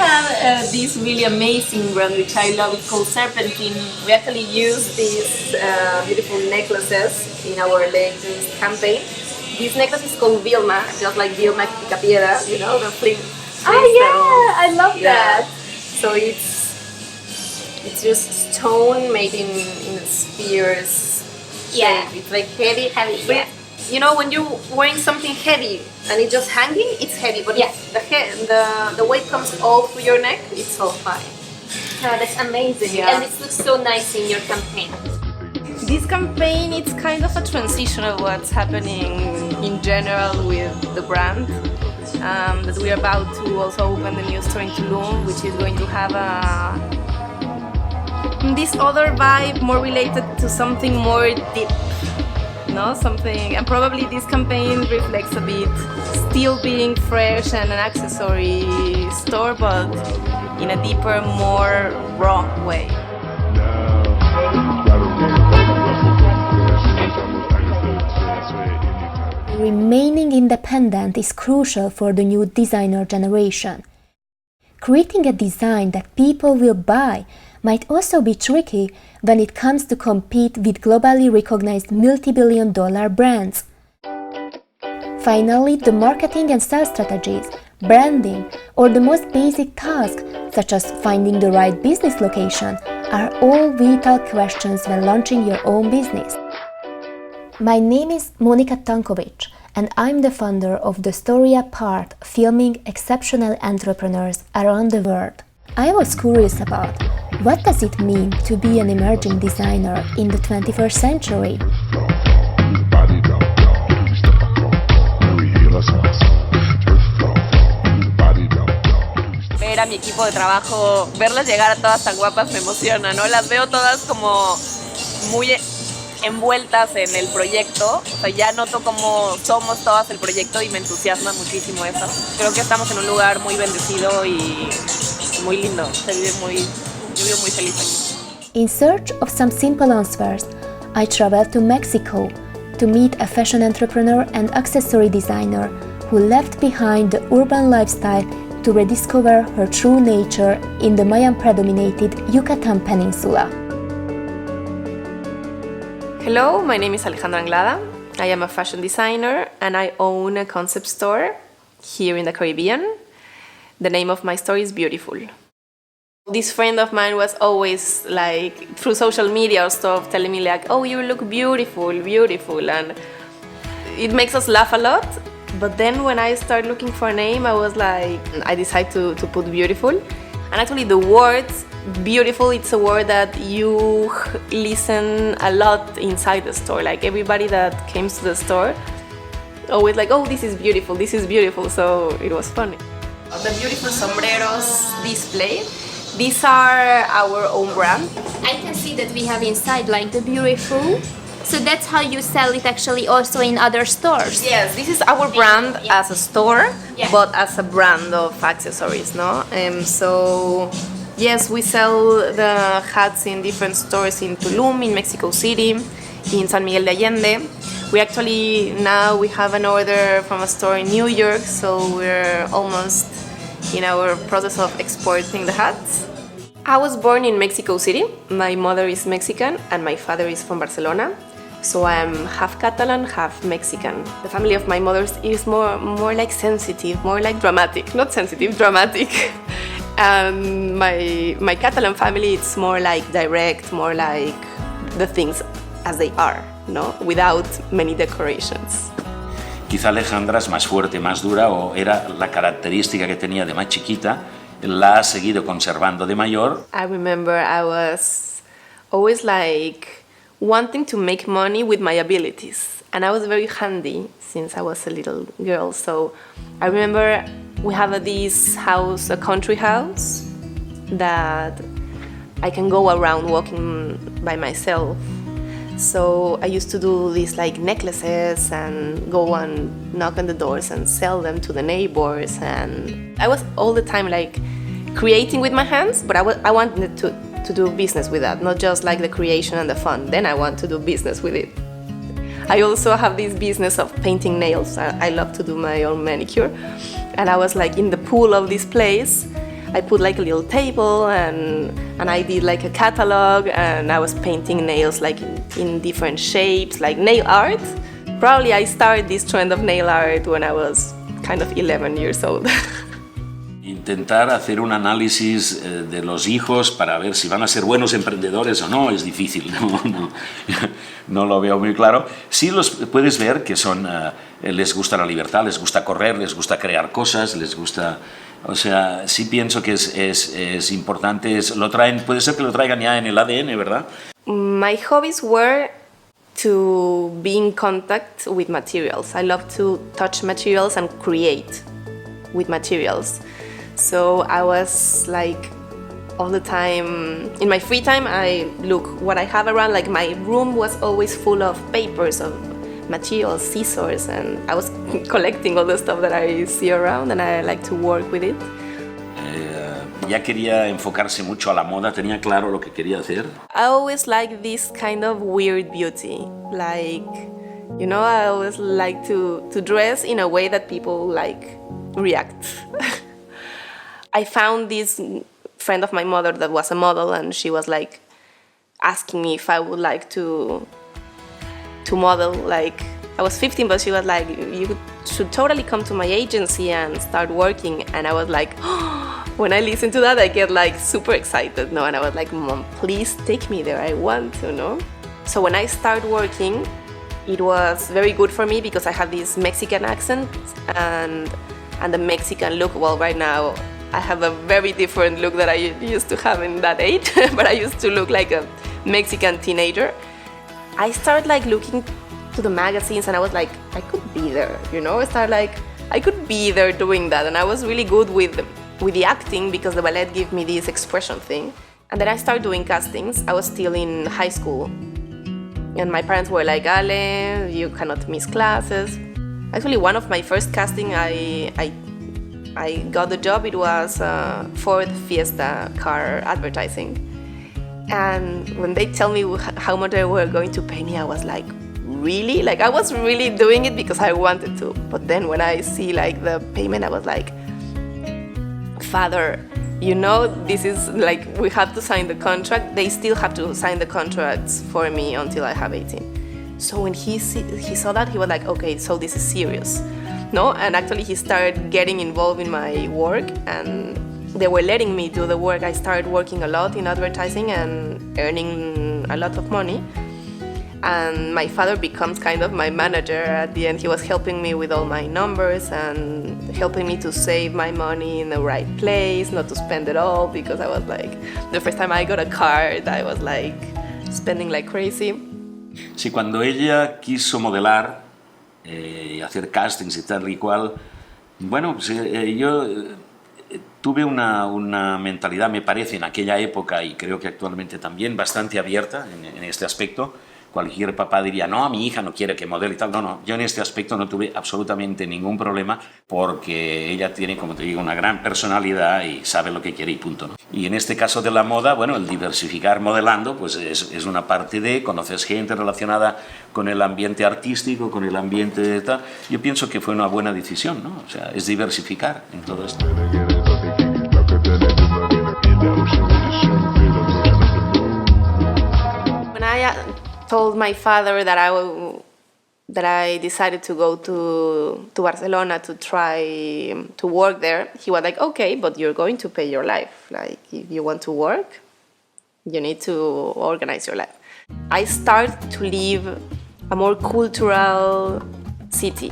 have this really amazing brand which I love. It's called Serpentine. We actually use these beautiful necklaces in our latest campaign. This necklace is called Vilma, just like Vilma Picapiedra, you know, the flame. Oh yeah, I love that. So it's just stone made in spheres. Yeah. It's like heavy. Yeah. You know, when you're wearing something heavy and it's just hanging, it's heavy. But Yeah. the weight comes all through your neck, it's all fine. Oh, that's amazing. Yeah. And it looks so nice in your campaign. This campaign, it's kind of a transition of what's happening in general with the brand. That we're about to also open the new store in Tulum, which is going to have this other vibe, more related to something more deep. No, something, and probably this campaign reflects a bit still being fresh and an accessory store, but in a deeper, more raw way. Remaining independent is crucial for the new designer generation. Creating a design that people will buy might also be tricky when it comes to compete with globally recognized multi-billion-dollar brands. Finally, the marketing and sales strategies, branding, or the most basic tasks, such as finding the right business location, are all vital questions when launching your own business. My name is Monika Tankovic, and I'm the founder of the Story Apart, filming exceptional entrepreneurs around the world. I was curious about what does it mean to be an emerging designer in the 21st century? Ver a mi equipo de trabajo, verlas llegar a todas tan guapas me emociona, ¿no? Las veo todas como muy envueltas en el proyecto, o sea, ya noto cómo somos todas el proyecto y me entusiasma muchísimo eso. Creo que estamos en un lugar muy bendecido y muy lindo, yo vivo muy feliz aquí. In search of some simple answers, I traveled to Mexico to meet a fashion entrepreneur and accessory designer who left behind the urban lifestyle to rediscover her true nature in the Mayan-predominated Yucatan Peninsula. Hello, my name is Alejandra Anglada. I am a fashion designer and I own a concept store here in the Caribbean. The name of my store is Beautiful. This friend of mine was always like, through social media or stuff, telling me like, oh, you look beautiful, beautiful. And it makes us laugh a lot. But then when I started looking for a name, I was like, I decided to put Beautiful. And actually the word beautiful, it's a word that you listen a lot inside the store. Like everybody that came to the store always like, oh, this is beautiful, this is beautiful. So it was funny. The beautiful sombreros display, these are our own brand. I can see that we have inside like the Beautiful. So that's how you sell it actually also in other stores. Yes, this is our brand as a store, but as a brand of accessories, no? So yes, we sell the hats in different stores in Tulum, in Mexico City, in San Miguel de Allende. We actually now we have an order from a store in New York, so we're almost in our process of exporting the hats. I was born in Mexico City. My mother is Mexican and my father is from Barcelona. So I'm half Catalan, half Mexican. The family of my mother is more like sensitive, more like dramatic. Not sensitive, dramatic. And my Catalan family, it's more like direct, more like the things as they are, no? Without many decorations. Quizá Alejandra es más fuerte, más dura, o era la característica que tenía de más chiquita, la ha seguido conservando de mayor. I remember I was always like wanting to make money with my abilities. And I was very handy since I was a little girl. So I remember we have this house, a country house, that I can go around walking by myself. So I used to do these like necklaces and go and knock on the doors and sell them to the neighbors. And I was all the time like creating with my hands, but I wanted to do business with that, not just like the creation and the fun. Then I want to do business with it. I also have this business of painting nails. I love to do my own manicure. And I was like in the pool of this place. I put like a little table and I did like a catalog, and I was painting nails like in different shapes, like nail art. Probably I started this trend of nail art when I was kind of 11 years old. Intentar hacer un análisis de los hijos para ver si van a ser buenos emprendedores o no es difícil, no lo veo muy claro. Sí los puedes ver que son, les gusta la libertad, les gusta correr, les gusta crear cosas, les gusta... O sea, sí pienso que es importante, puede ser que lo traigan ya en el ADN, ¿verdad? My hobbies were to be in contact with materials. I love to touch materials and create with materials. So I was like all the time, in my free time, I look what I have around. Like my room was always full of papers, of materials, scissors, and I was collecting all the stuff that I see around, and I like to work with it. Ya quería enfocarse mucho a la moda, tenía claro lo que quería hacer. I always like this kind of weird beauty. Like, you know, I always like to dress in a way that people like react. I found this friend of my mother that was a model, and she was like asking me if I would like to model. Like, I was 15, but she was like, you should totally come to my agency and start working. And I was like, oh, when I listen to that, I get like super excited, no? And I was like, Mom, please take me there, I want to, no? So when I started working, it was very good for me because I had this Mexican accent and the Mexican look. Well, right now, I have a very different look that I used to have in that age, but I used to look like a Mexican teenager. I started like looking to the magazines, and I was like, I could be there, you know? I started like, I could be there doing that, and I was really good with the acting because the ballet gave me this expression thing. And then I started doing castings. I was still in high school, and my parents were like, Ale, you cannot miss classes. Actually, one of my first casting, I got the job. It was Ford Fiesta car advertising. And when they tell me how much they were going to pay me, I was like, really? Like, I was really doing it because I wanted to. But then when I see like the payment, I was like, Father, you know, this is like, we have to sign the contract. They still have to sign the contracts for me until I have 18. So when he saw that, he was like, okay, so this is serious. No, and actually he started getting involved in my work, and they were letting me do the work. I started working a lot in advertising and earning a lot of money. And my father becomes kind of my manager at the end. He was helping me with all my numbers and helping me to save my money in the right place, not to spend it all, because I was like, the first time I got a card, I was like spending like crazy. Sí, cuando ella quiso modelar, hacer castings y tal y cual, bueno, pues, yo tuve una mentalidad, me parece, en aquella época, y creo que actualmente también, bastante abierta en este aspecto. Cualquier papá diría, no, mi hija no quiere que modele y tal. No, yo en este aspecto no tuve absolutamente ningún problema, porque ella tiene, como te digo, una gran personalidad y sabe lo que quiere y punto, ¿no? Y en este caso de la moda, bueno, el diversificar modelando, pues es una parte de, conoces gente relacionada con el ambiente artístico, con el ambiente de tal. Yo pienso que fue una buena decisión, ¿no? O sea, es diversificar en todo esto. When I told my father that I decided to go to Barcelona to try to work there, he was like, okay, but you're going to pay your life. Like, if you want to work, you need to organize your life. I started to live a more cultural city.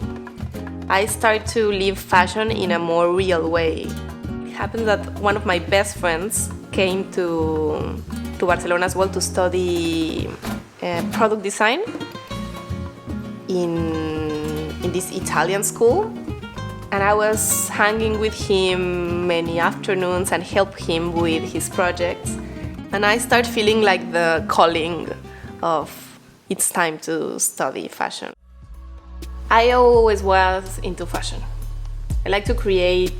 I started to live fashion in a more real way. It happened that one of my best friends came to Barcelona as well to study product design in this Italian school, and I was hanging with him many afternoons and helped him with his projects, and I started feeling like the calling of it's time to study fashion. I always was into fashion. I like to create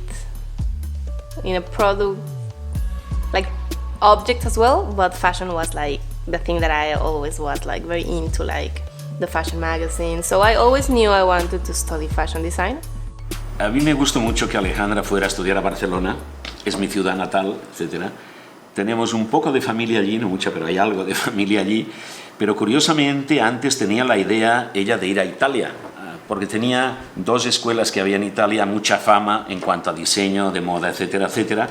in a product, like objects as well, but fashion was like the thing that I always was like very into, like the fashion magazine. So I always knew I wanted to study fashion design. A mí me gustó mucho que Alejandra fuera a estudiar a Barcelona, es mi ciudad natal, etcétera. Tenemos un poco de familia allí, no mucha, pero hay algo de familia allí. Pero curiosamente antes tenía la idea ella de ir a Italia, porque tenía 2 escuelas que había en Italia, mucha fama en cuanto a diseño, de moda, etcétera, etcétera.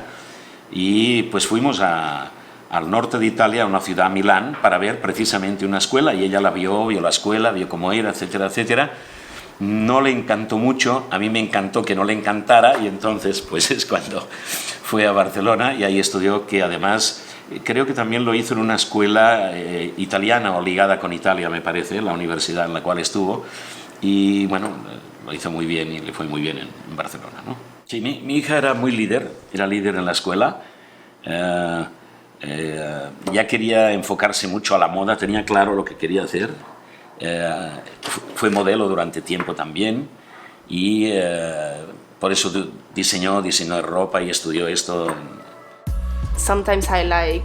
Y pues fuimos al norte de Italia, a una ciudad, Milán, para ver precisamente una escuela, y ella la vio la escuela, vio cómo era, etcétera, etcétera. No le encantó mucho, a mí me encantó que no le encantara, y entonces pues es cuando fue a Barcelona y ahí estudió, que además creo que también lo hizo en una escuela italiana o ligada con Italia, me parece, la universidad en la cual estuvo, y bueno, lo hizo muy bien y le fue muy bien en Barcelona, ¿no? Sí, mi hija era muy líder, era líder en la escuela. Ya quería enfocarse mucho a la moda, tenía claro lo que quería hacer. Fue modelo durante tiempo también y por eso diseñó ropa y estudió esto. Sometimes I like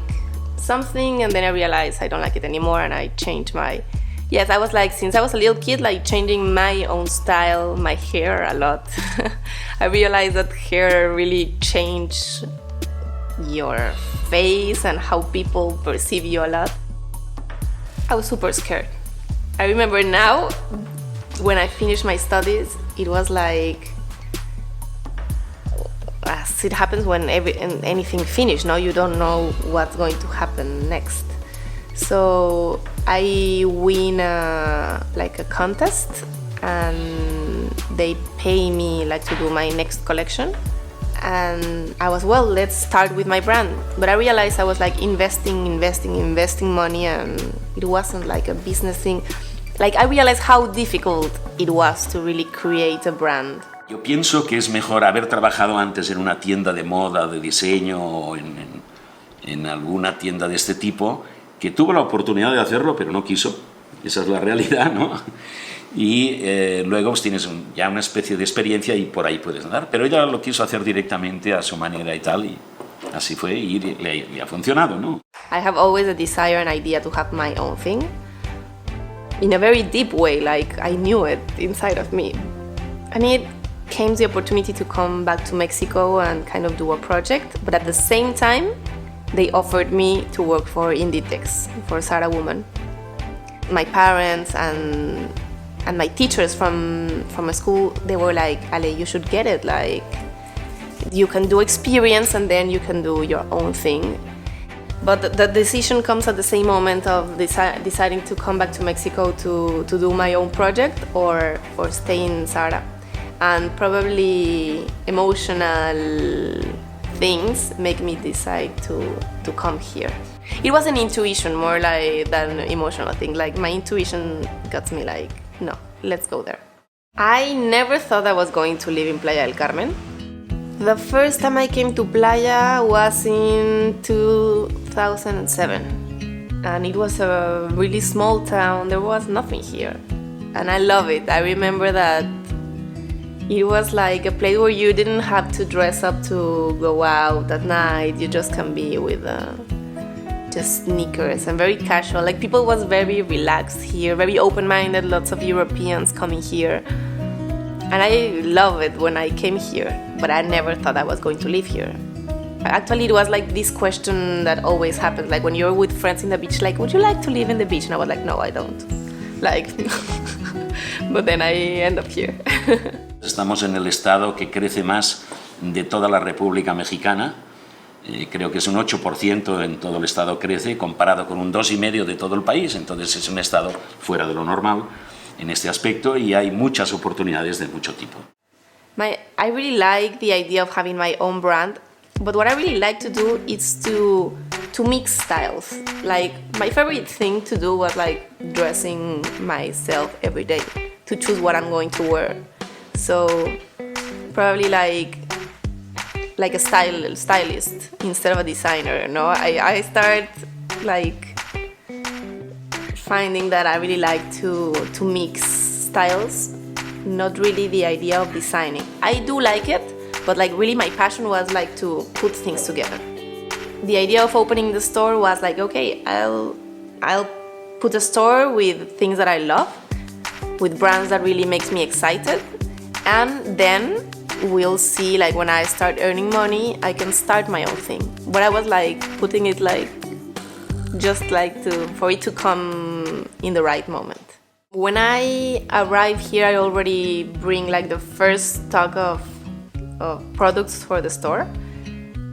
something and then I realize I don't like it anymore and I change my... Yes, I was like, since I was a little kid, like changing my own style, my hair a lot. I realized that hair really change your face and how people perceive you a lot. I was super scared. I remember now, when I finished my studies, it was like, as it happens when anything finished, no? You don't know what's going to happen next. So I win like a contest, and they pay me like to do my next collection. And I was, well, let's start with my brand. But I realized I was like investing money, and it wasn't like a business thing. Like I realized how difficult it was to really create a brand. Yo pienso que es mejor haber trabajado antes en una tienda de moda, de diseño, o en alguna tienda de este tipo, que tuvo la oportunidad de hacerlo, pero no quiso. Esa es la realidad, ¿no? Y luego pues, tienes ya una especie de experiencia y por ahí puedes andar. Pero ella lo quiso hacer directamente a su manera y tal, y así fue, y le ha funcionado, ¿no? I have always a desire and idea to have my own thing. In a very deep way, like I knew it inside of me. And it came the opportunity to come back to Mexico and kind of do a project. But at the same time, they offered me to work for Inditex, for Zara Woman. My parents and my teachers from a school, they were like, Ale, you should get it. Like, you can do experience and then you can do your own thing. But the decision comes at the same moment of deciding to come back to Mexico to do my own project or stay in Zara. And probably emotional things make me decide to come here. It was an intuition more like than an emotional thing. Like my intuition got me like, no, let's go there. I never thought I was going to live in Playa del Carmen. The first time I came to Playa was in 2007. And it was a really small town, there was nothing here. And I love it. I remember that it was like a place where you didn't have to dress up to go out at night. You just can be with just sneakers and very casual. Like people was very relaxed here, very open-minded, lots of Europeans coming here. And I love it when I came here, but I never thought I was going to live here. Actually, it was like this question that always happens, like when you're with friends in the beach, like, would you like to live in the beach? And I was like, no, I don't. Like, but then I end up here. Estamos en el estado que crece más de toda la República Mexicana. Creo que es un 8% en todo el estado crece, comparado con un 2,5% de todo el país. Entonces es un estado fuera de lo normal en este aspecto y hay muchas oportunidades de mucho tipo. I really like the idea of having my own brand, but what I really like to do is to mix styles. Like my favorite thing to do was like dressing myself every day, to choose what I'm going to wear. So probably like a stylist instead of a designer, no? I start like finding that I really like to mix styles, not really the idea of designing. I do like it, but like really my passion was like to put things together. The idea of opening the store was like, okay, I'll put a store with things that I love, with brands that really makes me excited, and then we'll see, like when I start earning money, I can start my own thing. But I was like putting it like just like for it to come in the right moment. When I arrive here, I already bring like the first stock of products for the store,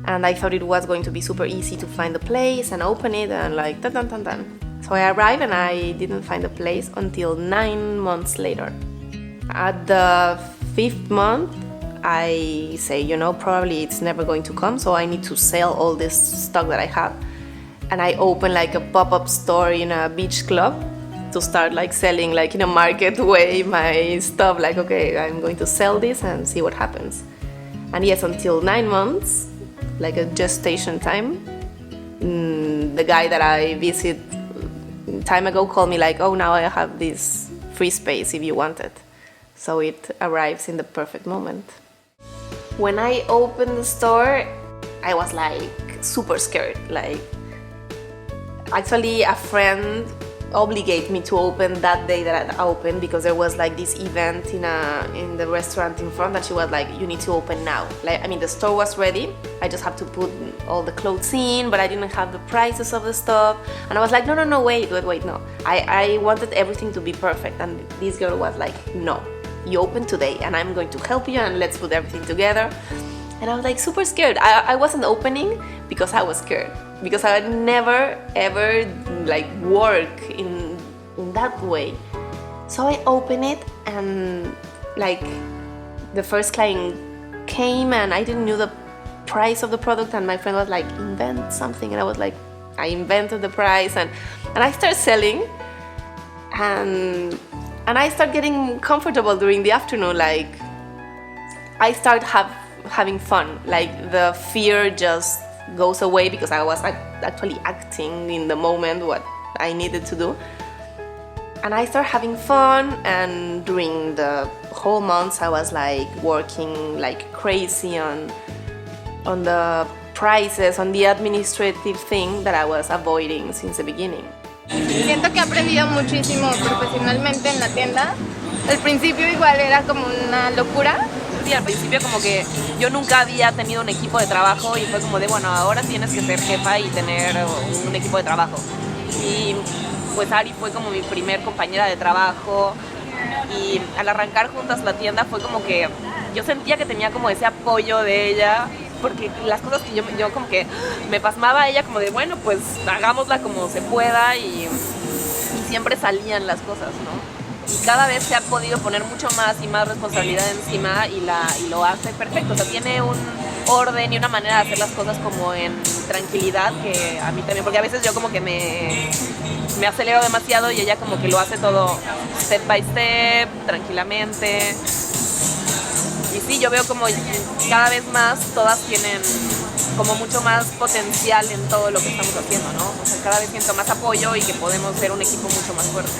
and I thought it was going to be super easy to find the place and open it and like dun dun dun dun. So I arrived and I didn't find the place until 9 months later. At the 5th month, I say, probably it's never going to come, so I need to sell all this stock that I have. And I open like a pop-up store in a beach club to start like selling like in a market way my stuff, like, okay, I'm going to sell this and see what happens. And yes, until 9 months, like a gestation time, the guy that I visit time ago called me like, oh, now I have this free space if you want it. So it arrives in the perfect moment. When I opened the store, I was like super scared. Like, actually a friend obligated me to open that day that I opened, because there was like this event in the restaurant in front that she was like, you need to open now. Like, I mean, the store was ready, I just have to put all the clothes in, but I didn't have the prices of the stuff. And I was like, no, wait, no. I wanted everything to be perfect, and this girl was like, no, you open today and I'm going to help you and let's put everything together. And I was like super scared. I wasn't opening because I was scared, because I had never ever like work in that way. So I opened it, and like the first client came and I didn't know the price of the product, and my friend was like, invent something, and I was like, I invented the price, and I started selling, and I started getting comfortable during the afternoon. Like, I started having fun, like the fear just goes away, because I was actually acting in the moment what I needed to do. And I started having fun, and during the whole months I was like working like crazy on the prices, on the administrative thing that I was avoiding since the beginning. Siento que he aprendido muchísimo profesionalmente en la tienda. Al principio igual era como una locura. Sí, al principio como que yo nunca había tenido un equipo de trabajo y fue como de, bueno, ahora tienes que ser jefa y tener un equipo de trabajo. Y pues Ari fue como mi primer compañera de trabajo, y al arrancar juntas la tienda fue como que yo sentía que tenía como ese apoyo de ella, porque las cosas que yo como que me pasmaba a ella como de, bueno, pues hagámosla como se pueda, y siempre salían las cosas, ¿no? Y cada vez se ha podido poner mucho más y más responsabilidad encima, y lo hace perfecto. O sea, tiene un orden y una manera de hacer las cosas como en tranquilidad, que a mí también, porque a veces yo como que me acelero demasiado y ella como que lo hace todo step by step, tranquilamente. Y sí, yo veo como cada vez más todas tienen como mucho más potencial en todo lo que estamos haciendo, ¿no? O sea, cada vez siento más apoyo y que podemos ser un equipo mucho más fuerte.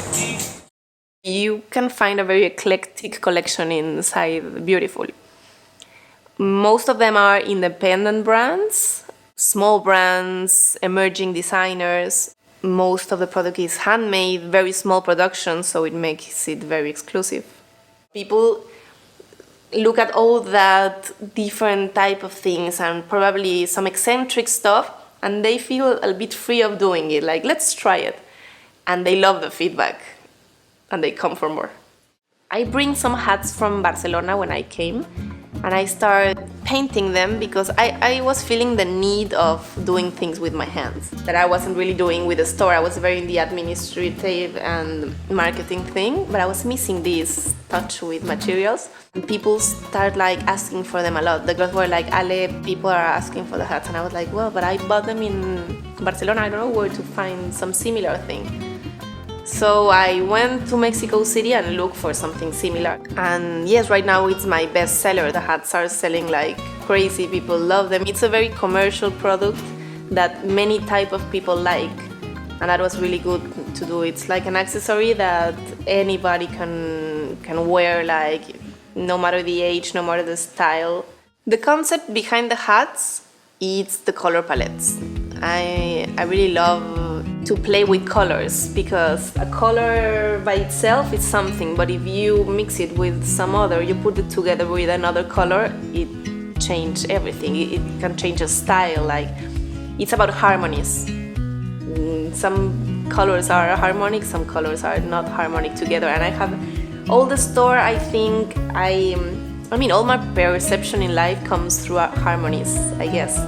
You can find a very eclectic collection inside Beautiful. Most of them are independent brands, small brands, emerging designers. Most of the product is handmade, very small production, so it makes it very exclusive. People look at all that different type of things and probably some eccentric stuff, and they feel a bit free of doing it, like, let's try it. And they love the feedback, and they come for more. I bring some hats from Barcelona when I came, and I started painting them because I was feeling the need of doing things with my hands that I wasn't really doing with the store. I was very in the administrative and marketing thing, but I was missing this touch with materials. And people started like asking for them a lot. The girls were like, Ale, people are asking for the hats. And I was like, well, but I bought them in Barcelona. I don't know where to find some similar thing. So I went to Mexico City and looked for something similar. And yes, right now it's my best seller. The hats are selling like crazy. People love them. It's a very commercial product that many type of people like. And that was really good to do. It's like an accessory that anybody can wear, like no matter the age, no matter the style. The concept behind the hats is the color palettes. I really love to play with colors, because a color by itself is something, but if you mix it with some other, you put it together with another color, it changes everything. It can change a style. Like, it's about harmonies. Some colors are harmonic, some colors are not harmonic together, and I have all the store. I think I mean all my perception in life comes through harmonies, I guess.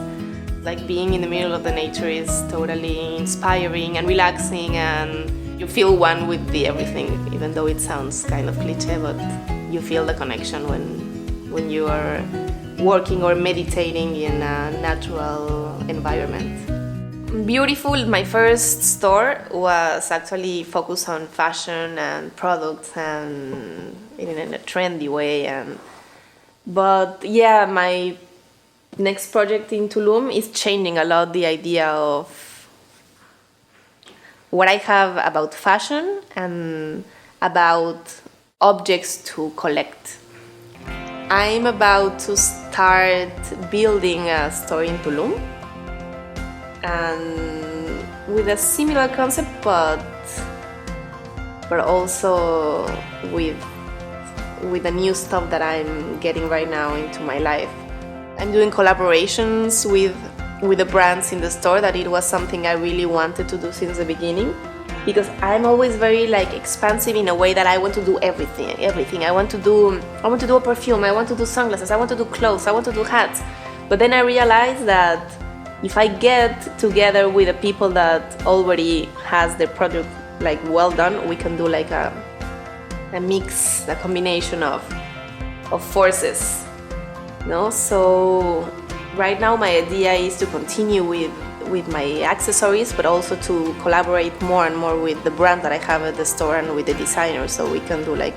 Like, being in the middle of the nature is totally inspiring and relaxing, and you feel one with the everything, even though it sounds kind of cliche, but you feel the connection when you are working or meditating in a natural environment. Beautiful, my first store was actually focused on fashion and products and in a trendy way, but yeah, my next project in Tulum is changing a lot the idea of what I have about fashion and about objects to collect. I'm about to start building a store in Tulum, and with a similar concept, but also with the new stuff that I'm getting right now into my life. I'm doing collaborations with the brands in the store. That it was something I really wanted to do since the beginning, because I'm always very expansive in a way that I want to do everything. I want to do a perfume, I want to do sunglasses, I want to do clothes, I want to do hats. But then I realized that if I get together with the people that already has their product well done, we can do a mix, a combination of forces. No, so right now my idea is to continue with my accessories, but also to collaborate more and more with the brand that I have at the store and with the designers, so we can do a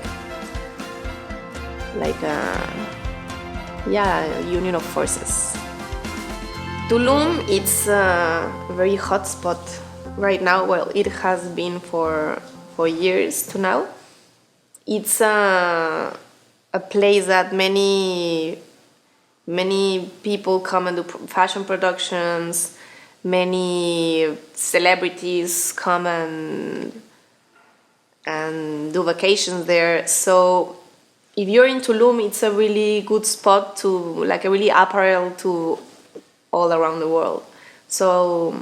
union of forces. Tulum, it's a very hot spot right now. Well, it has been for years to now. It's a place that many people come and do fashion productions. Many celebrities come and do vacations there. So if you're in Tulum, it's a really good spot to a really apparel to all around the world. So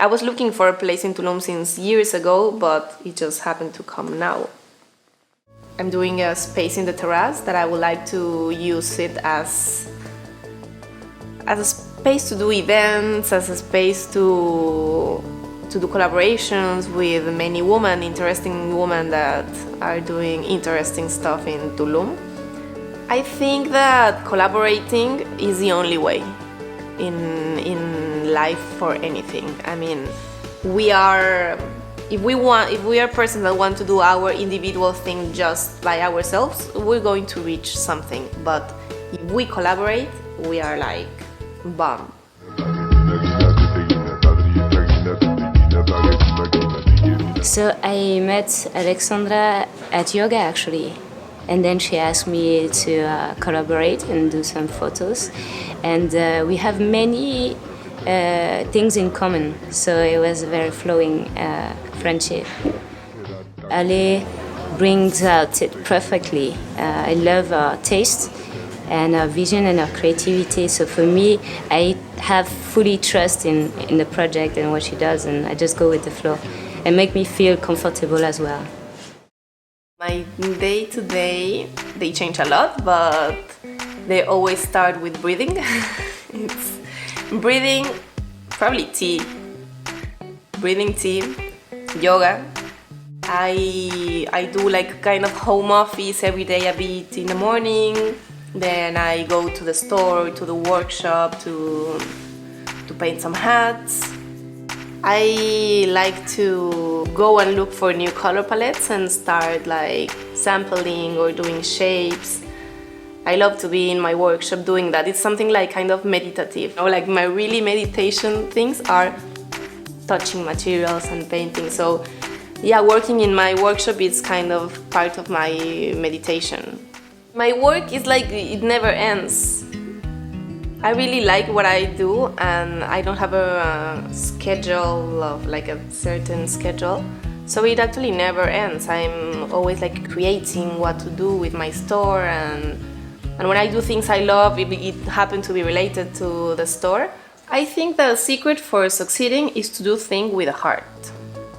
I was looking for a place in Tulum since years ago, but it just happened to come now. I'm doing a space in the terrace that I would like to use it as a space to do events, as a space to do collaborations with many women, interesting women that are doing interesting stuff in Tulum. I think that collaborating is the only way in life for anything. I mean, if we are persons that want to do our individual thing just by ourselves, we're going to reach something. But if we collaborate, we are bomb. So I met Alexandra at yoga actually, and then she asked me to collaborate and do some photos, and we have many things in common, so it was a very flowing friendship. Ale brings out it perfectly. I love her taste and her vision and her creativity, so for me I have fully trust in the project and what she does, and I just go with the flow and make me feel comfortable as well. My day-to-day, they change a lot, but they always start with breathing. It's breathing, probably tea. Breathing, tea, yoga. I do kind of home office every day a bit in the morning. Then I go to the store, to the workshop to paint some hats. I like to go and look for new color palettes and start sampling or doing shapes. I love to be in my workshop doing that. It's something kind of meditative. My really meditation things are touching materials and painting. So yeah, working in my workshop is kind of part of my meditation. My work is it never ends. I really like what I do, and I don't have a schedule of like a certain schedule, so it actually never ends. I'm always like creating what to do with my store, and when I do things I love, it happens to be related to the store. I think the secret for succeeding is to do things with a heart.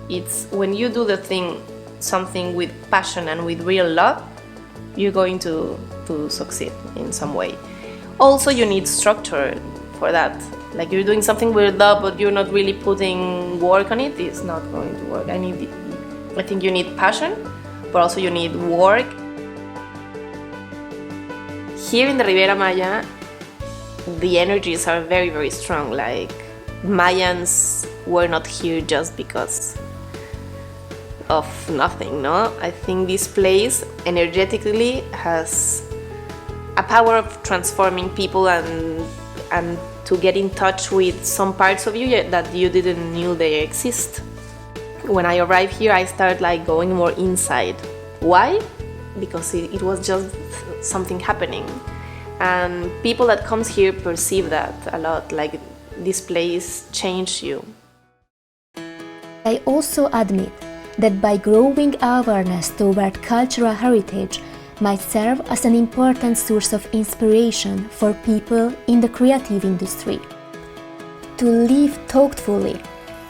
It's when you do something with passion and with real love, you're going to succeed in some way. Also, you need structure for that. Like you're doing something with love, but you're not really putting work on it, it's not going to work. I think you need passion, but also you need work. Here in the Riviera Maya, the energies are very, very strong. Like Mayans were not here just because of nothing, no? I think this place energetically has a power of transforming people and to get in touch with some parts of you that you didn't knew they exist. When I arrived here, I started like going more inside. Why? Because it was just something happening, and people that comes here perceive that a lot. Like this place changed you. I also admit that by growing awareness toward cultural heritage might serve as an important source of inspiration for people in the creative industry. To live thoughtfully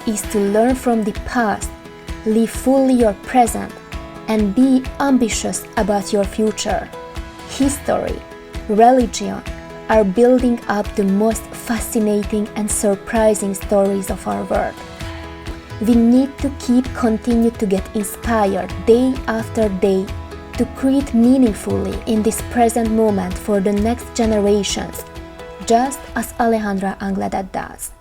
is to learn from the past, live fully your present, and be ambitious about your future. History, religion are building up the most fascinating and surprising stories of our world. We need to continue to get inspired day after day to create meaningfully in this present moment for the next generations, just as Alejandra Anglada does.